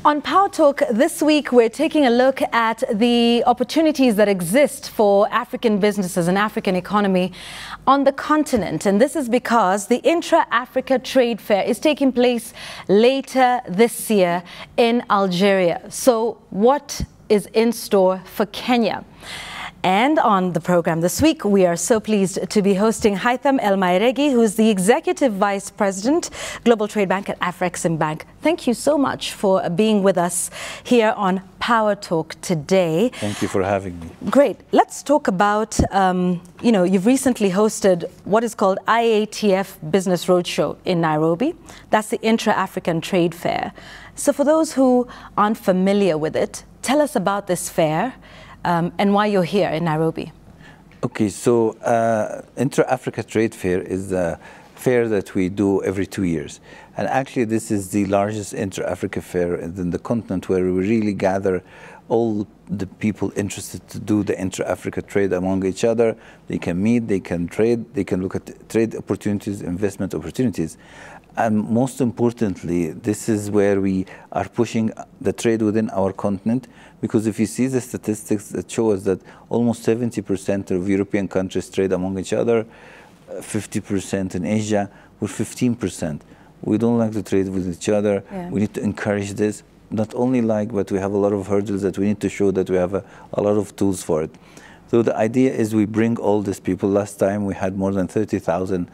On Powertalk this week, we're taking a look at the opportunities that exist for African businesses and African economy on the continent. And this is because the Intra-Africa Trade Fair is taking place later this year in Algeria. So what is in store for Kenya? And on the program this week, we are so pleased to be hosting Haitham El-Mairegi, who is the Executive Vice President, Global Trade Bank at Afreximbank. Thank you so much for being with us here on Powertalk today. Thank you for having me. Great. Let's talk about, you've recently hosted what is called IATF Business Roadshow in Nairobi. That's the Intra-African Trade Fair. So for those who aren't familiar with it, tell us about this fair. And why you're here in Nairobi. Okay, so Intra-Africa Trade Fair is a fair that we do every 2 years. And actually this is the largest Intra-Africa fair in the continent, where we really gather all the people interested to do the Intra-Africa trade among each other. They can meet, they can trade, they can look at trade opportunities, investment opportunities. And most importantly, this is where we are pushing the trade within our continent, because if you see the statistics that show us that almost 70% of European countries trade among each other, 50% in Asia, we're 15%. We don't like to trade with each other. Yeah. We need to encourage this. Not only but we have a lot of hurdles that we need to show that we have a lot of tools for it. So the idea is we bring all these people. Last time we had more than 30,000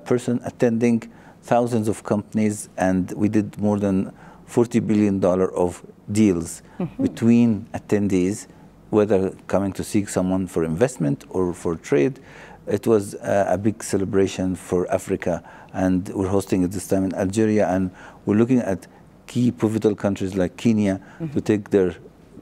persons attending, thousands of companies, and we did more than $40 billion of deals between attendees, whether coming to seek someone for investment or for trade. It was a big celebration for Africa, and we're hosting it this time in Algeria, and we're looking at key pivotal countries like Kenya to take their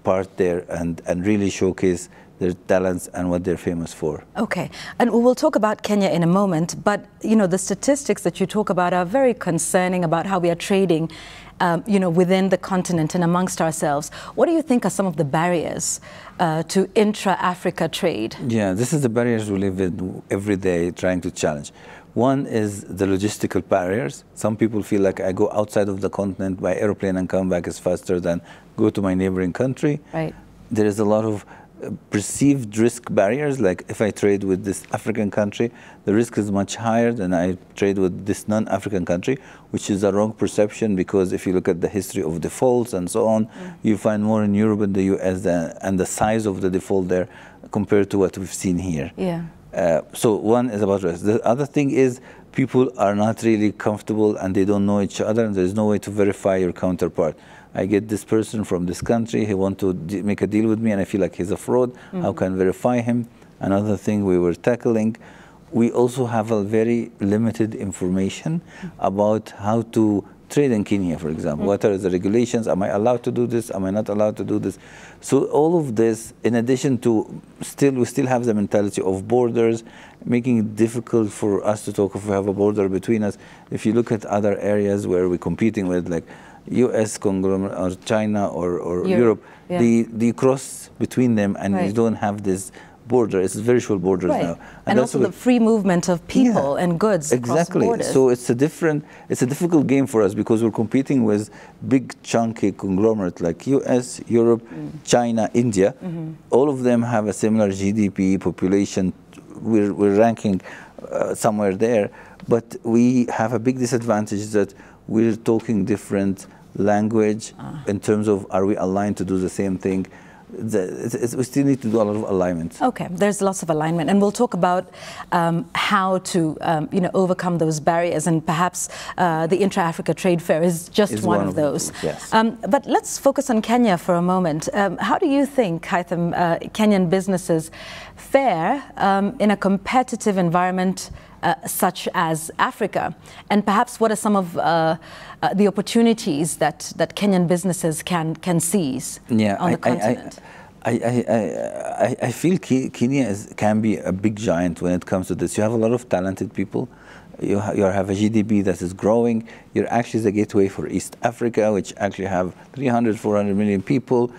part there and really showcase their talents and what they're famous for. Okay, and we will talk about Kenya in a moment, but the statistics that you talk about are very concerning about how we are trading within the continent and amongst ourselves. What do you think are some of the barriers to intra-Africa trade? Yeah, this is the barriers we live in every day trying to challenge. One is the logistical barriers. Some people feel like I go outside of the continent by airplane and come back is faster than go to my neighboring country. Right. There is a lot of perceived risk barriers, like if I trade with this African country, the risk is much higher than I trade with this non-African country, which is a wrong perception, because if you look at the history of defaults and so on, you find more in Europe and the US and the size of the default there compared to what we've seen here. Yeah. So one is about risk. The other thing is people are not really comfortable and they don't know each other, and there's no way to verify your counterpart. I get this person from this country, he wants to make a deal with me and I feel like he's a fraud. How can I verify him? Another thing we were tackling, we also have a very limited information about how to trade in Kenya, for example. What are the regulations? Am I allowed to do this? Am I not allowed to do this? So all of this, in addition to we still have the mentality of borders, making it difficult for us to talk if we have a border between us. If you look at other areas where we're competing with, like US conglomerate or China or Europe, the cross between them, and you don't have this border. It's virtual borders now. And also the free movement of people and goods across borders. So it's a difficult game for us, because we're competing with big chunky conglomerate like US, Europe, China, India. All of them have a similar GDP, population. We're ranking somewhere there, but we have a big disadvantage that we're talking different language in terms of, are we aligned to do the same thing? We still need to do a lot of alignment. Okay, there's lots of alignment, and we'll talk about how to overcome those barriers, and perhaps the Intra-Africa Trade Fair is just one of those. Yes. But let's focus on Kenya for a moment. How do you think, Haitham, Kenyan businesses fare in a competitive environment such as Africa? And perhaps what are some of the opportunities that Kenyan businesses can seize on the continent? I feel Kenya can be a big giant when it comes to this. You have a lot of talented people. You have a GDP that is growing. You're actually the gateway for East Africa, which actually have 300, 400 million people.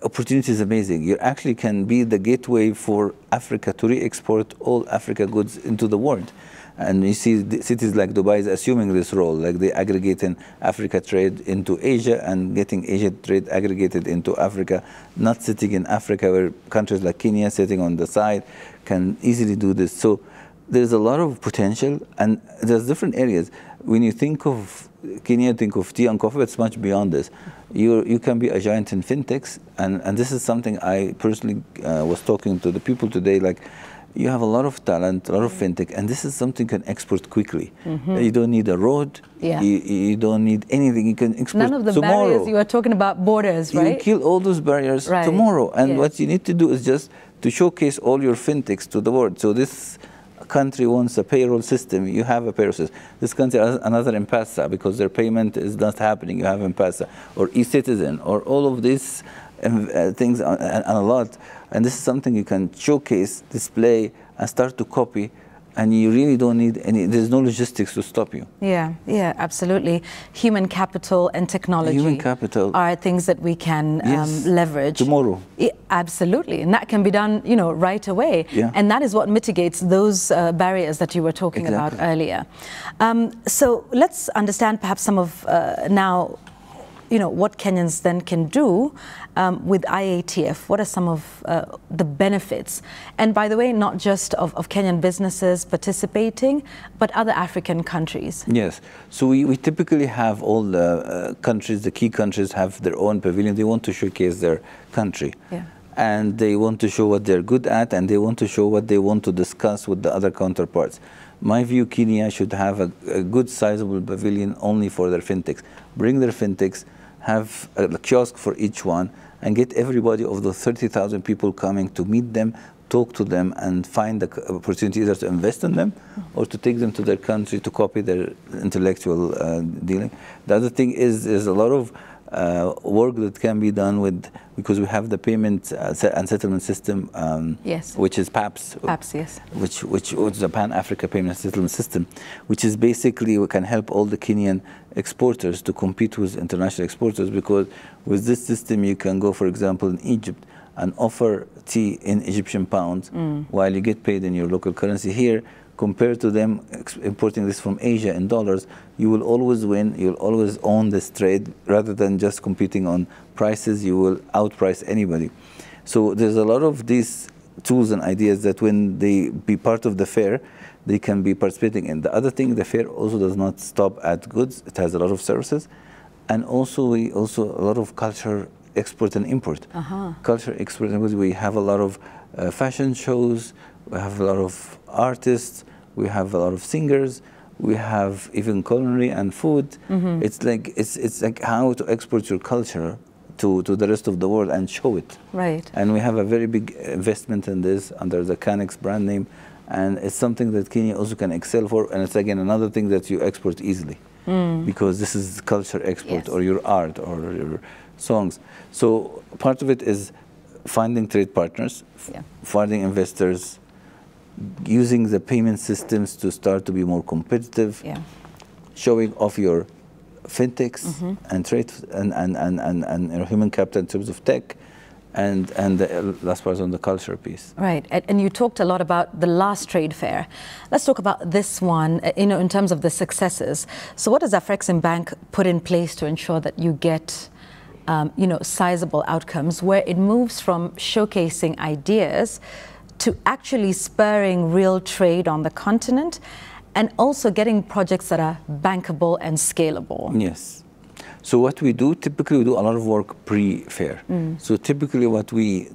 Opportunity is amazing. You actually can be the gateway for Africa to re-export all Africa goods into the world. And you see cities like Dubai is assuming this role, like they aggregating Africa trade into Asia and getting Asia trade aggregated into Africa, not sitting in Africa where countries like Kenya sitting on the side can easily do this. So there's a lot of potential, and there's different areas. When you think of Kenya, think of tea and coffee, but it's much beyond this. You can be a giant in fintechs, and this is something I personally was talking to the people today, like, you have a lot of talent, a lot of fintech, and this is something you can export quickly. You don't need a road, you don't need anything, you can export None of the tomorrow. barriers, you are talking about borders, right? You kill all those barriers tomorrow, and what you need to do is just to showcase all your fintechs to the world. So this country wants a payroll system, you have a payroll system. This country has another M-Pesa because their payment is not happening, you have M-Pesa, or e-citizen, or all of these things, and a lot. And this is something you can showcase, display, and start to copy, and you really don't need any, there's no logistics to stop you. Yeah, absolutely. Human capital and technology are things that we can leverage. Tomorrow. Absolutely, and that can be done, right away. And that is what mitigates those barriers that you were talking about earlier. So let's understand perhaps some of now, what Kenyans then can do with IATF. What are some of the benefits? And by the way, not just of Kenyan businesses participating, but other African countries. Yes. So we typically have all the countries, the key countries have their own pavilion. They want to showcase their country. And they want to show what they're good at, and they want to show what they want to discuss with the other counterparts. My view, Kenya should have a good sizable pavilion only for their fintechs. Bring their fintechs, have a kiosk for each one, and get everybody of those 30,000 people coming to meet them, talk to them, and find the opportunity either to invest in them or to take them to their country to copy their intellectual dealing. The other thing is there's a lot of work that can be done with, because we have the payment and settlement system, which is PAPS, which is a Pan-Africa Payment Settlement System, which is basically, we can help all the Kenyan exporters to compete with international exporters, because with this system you can go, for example, in Egypt and offer tea in Egyptian pounds while you get paid in your local currency. Here, compared to them importing this from Asia in dollars, you will always win, you'll always own this trade. Rather than just competing on prices, you will outprice anybody. So there's a lot of these tools and ideas that when they be part of the fair, they can be participating in. The other thing, the fair also does not stop at goods, it has a lot of services, and also a lot of culture export and import. Culture export and import, we have a lot of fashion shows, we have a lot of artists, we have a lot of singers, we have even culinary and food. It's like how to export your culture to the rest of the world and show it. And we have a very big investment in this under the Canex brand name, and it's something that Kenya also can excel for, and it's again another thing that you export easily, because this is culture export, or your art, or your songs. So part of it is finding trade partners, finding investors, using the payment systems to start to be more competitive, showing off your fintechs and trade and human capital in terms of tech, and the last part on the culture piece. And you talked a lot about the last trade fair. Let's talk about this one, in terms of the successes. So what does Afreximbank put in place to ensure that you get sizable outcomes, where it moves from showcasing ideas to actually spurring real trade on the continent, and also getting projects that are bankable and scalable? Yes. So what we do, typically we do a lot of work pre-fair. So typically what we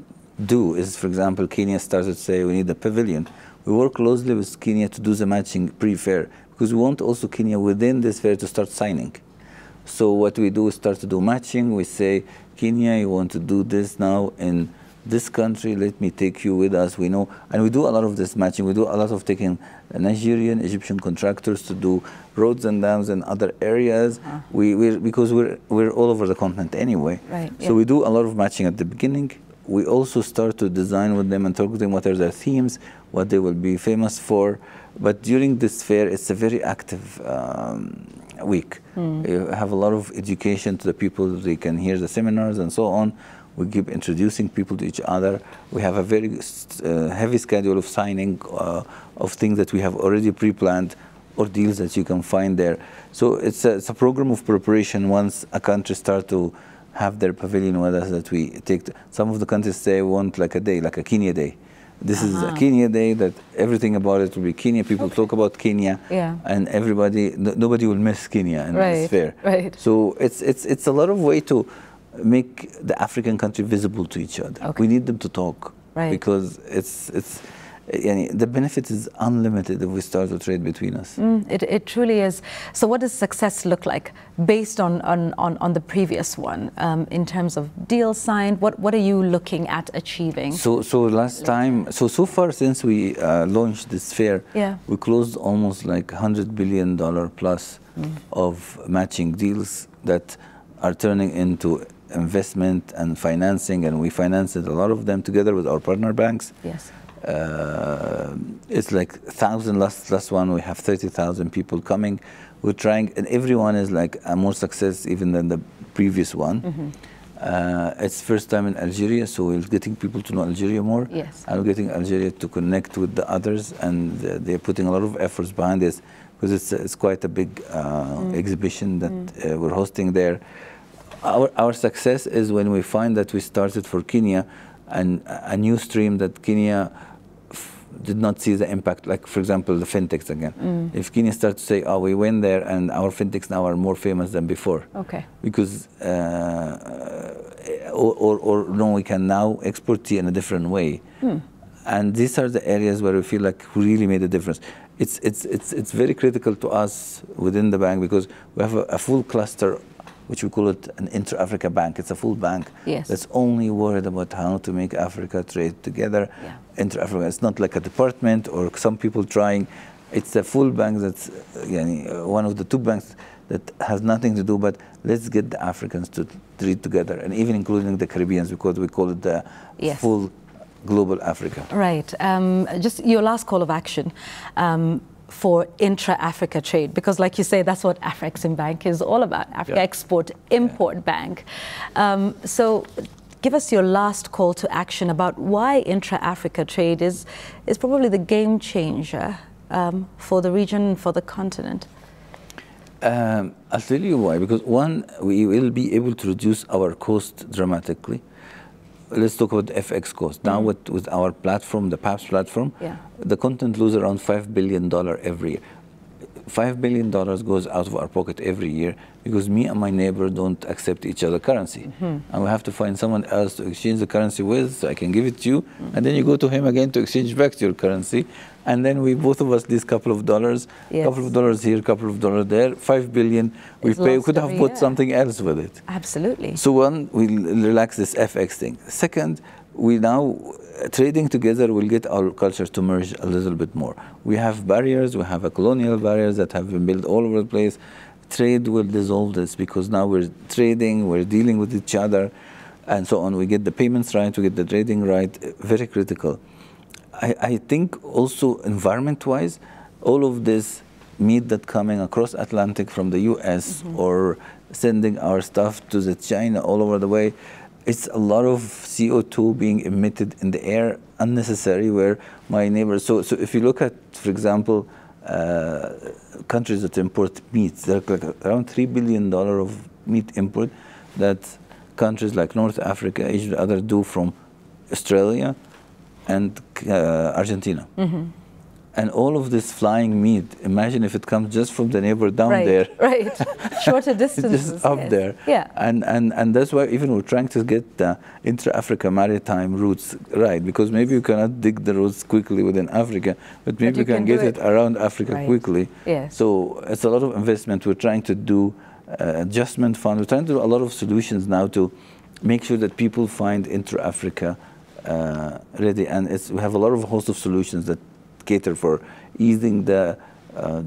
do is, for example, Kenya started to say we need a pavilion. We work closely with Kenya to do the matching pre-fair, because we want also Kenya within this fair to start signing. So what we do is start to do matching. We say, Kenya, you want to do this now in this country, let me take you with us. We know, and we do a lot of this matching. We do a lot of taking Nigerian, Egyptian contractors to do roads and dams in other areas. Because we're all over the continent anyway. So we do a lot of matching at the beginning. We also start to design with them and talk with them what are their themes, what they will be famous for. But during this fair, it's a very active week. You have a lot of education to the people. They can hear the seminars and so on. We keep introducing people to each other. We have a very heavy schedule of signing of things that we have already pre-planned or deals that you can find there. So it's a program of preparation once a country starts to have their pavilion with us that we take. Some of the countries say want like a day, like a Kenya day. This is a Kenya day that everything about it will be Kenya. People talk about Kenya, and nobody will miss Kenya, and it's fair. Right. So it's a lot of way to make the African country visible to each other. Okay. We need them to talk, because the benefit is unlimited if we start to trade between us. It truly is. So what does success look like based on the previous one in terms of deals signed? What are you looking at achieving? So so far since we launched this fair, we closed almost like $100 billion plus of matching deals that are turning into investment and financing, and we financed a lot of them together with our partner banks. Yes. It's like 1,000 last one. We have 30,000 people coming. We're trying, and everyone is like a more success even than the previous one. It's first time in Algeria, so we're getting people to know Algeria more. Yes. And we're getting Algeria to connect with the others, and they're putting a lot of efforts behind this, because it's quite a big exhibition that we're hosting there. Our success is when we find that we started for Kenya, and a new stream that Kenya did not see the impact, like for example the fintechs again. If Kenya starts to say, oh, we went there and our fintechs now are more famous than before. Okay. Because, or no, we can now export tea in a different way. And these are the areas where we feel like we really made a difference. It's very critical to us within the bank, because we have a full cluster, which we call it an intra-Africa bank. It's a full bank that's only worried about how to make Africa trade together. Intra-Africa, it's not like a department or some people trying. It's a full bank that's one of the two banks that has nothing to do but let's get the Africans to trade together, and even including the Caribbeans, because we call it the full global Africa. Right. Just your last call of action. For intra-Africa trade, because like you say, that's what Afreximbank is all about, Africa Export-Import Bank. So give us your last call to action about why intra-Africa trade is probably the game changer for the region, for the continent. I'll tell you why, because one, we will be able to reduce our cost dramatically. Let's talk about the FX cost. Now with our platform, the PAPS platform, the continent loses around $5 billion every year. $5 billion goes out of our pocket every year because me and my neighbor don't accept each other's currency. And we have to find someone else to exchange the currency with, so I can give it to you, and then you go to him again to exchange back to your currency. And then we both of us lose couple of dollars, couple of dollars here, couple of dollars there, $5 billion we pay. We could have bought something else with it. Absolutely. So one, we relax this FX thing. Second, we now, trading together will get our cultures to merge a little bit more. We have barriers, we have a colonial barriers that have been built all over the place. Trade will dissolve this, because now we're trading, we're dealing with each other, and so on. We get the payments right, we get the trading right, very critical. I think also environment-wise, all of this meat that coming across Atlantic from the US or sending our stuff to the China all over the way, it's a lot of CO2 being emitted in the air unnecessary, where my neighbors, so if you look at, for example, countries that import meat, there are like around $3 billion of meat import that countries like North Africa, Asia, others do from Australia and Argentina. And all of this flying meat, imagine if it comes just from the neighbor down there. Right, shorter distances. Just up there. Yeah. And that's why even we're trying to get the intra-Africa maritime routes right, because maybe you cannot dig the routes quickly within Africa, but maybe you can get it around Africa quickly. Yes. So it's a lot of investment. We're trying to do adjustment fund. We're trying to do a lot of solutions now to make sure that people find intra-Africa ready. And we have a lot of host of solutions that cater for easing the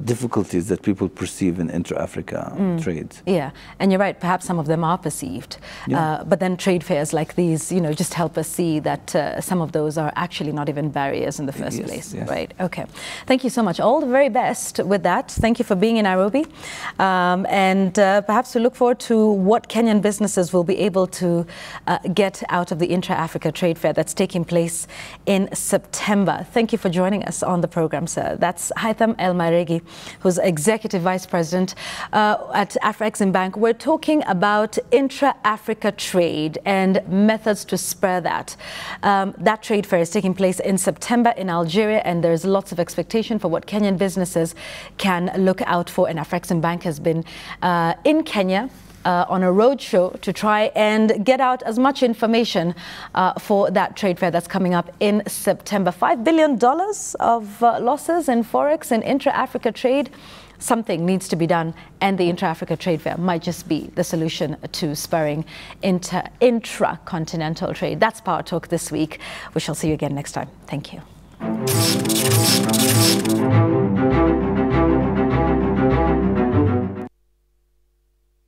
difficulties that people perceive in intra-Africa trade. Yeah, and you're right, perhaps some of them are perceived. But then trade fairs like these, just help us see that some of those are actually not even barriers in the first place, right? Okay. Thank you so much. All the very best with that. Thank you for being in Nairobi. And perhaps we look forward to what Kenyan businesses will be able to get out of the Intra-Africa Trade Fair that's taking place in September. Thank you for joining us on the program, sir. That's Haitham El-Mairegi, who's Executive Vice President at Afreximbank. We're talking about intra-Africa trade and methods to spur that. That trade fair is taking place in September in Algeria, and there's lots of expectation for what Kenyan businesses can look out for. And Afreximbank has been in Kenya on a roadshow to try and get out as much information for that trade fair that's coming up in September. $5 billion of losses in Forex and intra-Africa trade. Something needs to be done, and the intra-Africa trade fair might just be the solution to spurring intra-continental trade. That's Power Talk this week. We shall see you again next time. Thank you.